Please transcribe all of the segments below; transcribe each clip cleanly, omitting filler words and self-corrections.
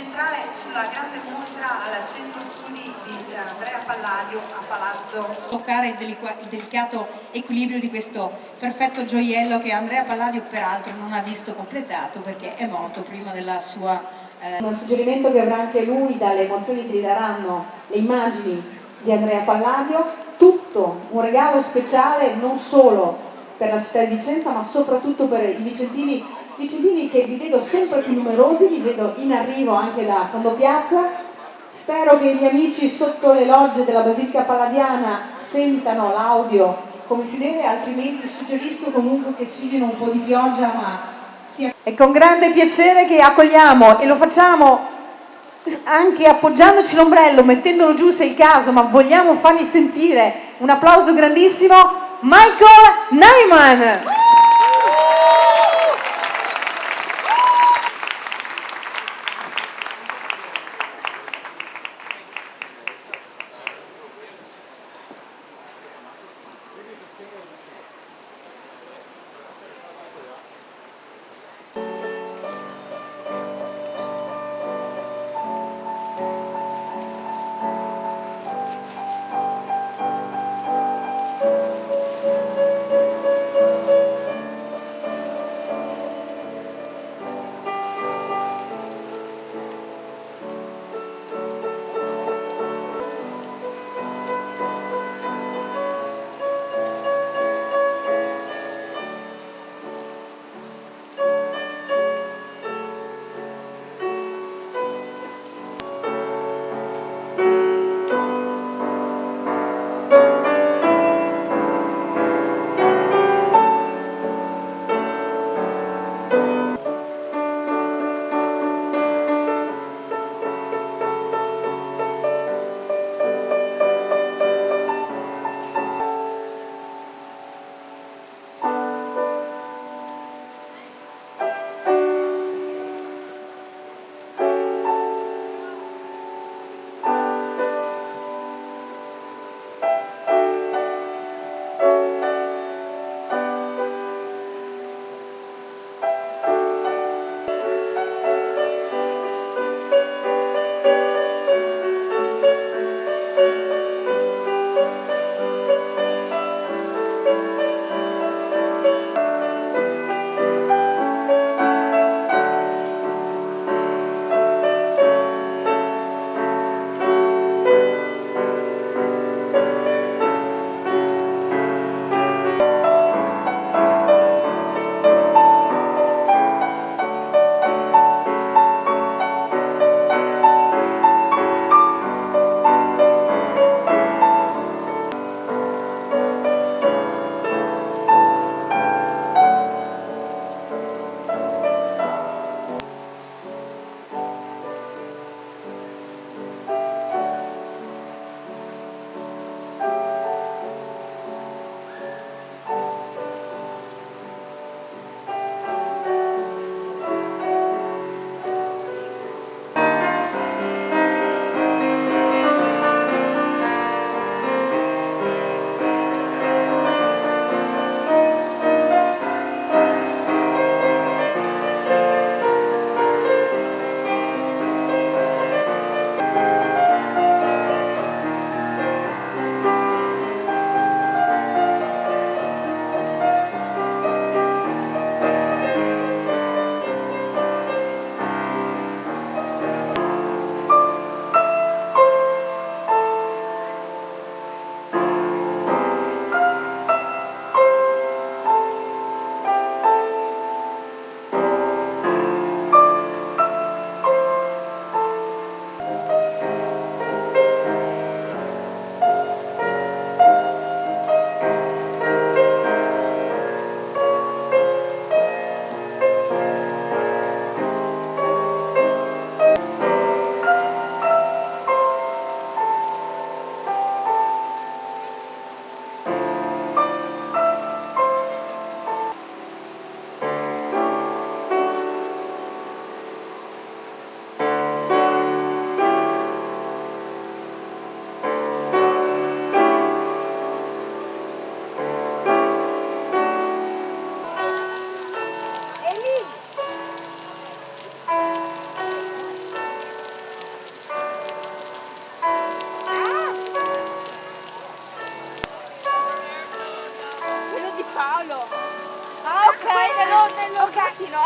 centrale sulla grande mostra al centro studi di Andrea Palladio a Palazzo. Toccare il delicato equilibrio di questo perfetto gioiello che Andrea Palladio peraltro non ha visto completato perché è morto prima della sua... Un suggerimento che avrà anche lui dalle emozioni che gli daranno le immagini di Andrea Palladio, tutto un regalo speciale non solo per la città di Vicenza ma soprattutto per i vicentini che vi vedo sempre più numerosi, vi vedo in arrivo anche da fondo piazza. Spero che gli amici sotto le logge della Basilica Palladiana sentano l'audio come si deve, altrimenti suggerisco comunque che sfidino un po' di pioggia, ma è con grande piacere che accogliamo, e lo facciamo anche appoggiandoci l'ombrello, mettendolo giù se è il caso, ma vogliamo fargli sentire un applauso grandissimo, Michael Nyman!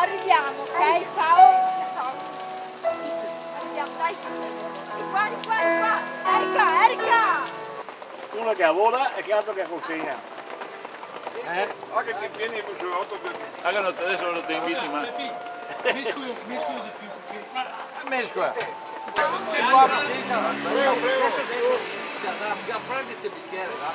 arriviamo, ok? Ciao. Ciao. Arriviamo, dai. Di qua, di qua, di qua. Erika, Erika! Uno che vola e che altro che cucina. Anche se vieni su 8 Adesso non ti inviti, ma... Mescola. Prenditi il bicchiere, va.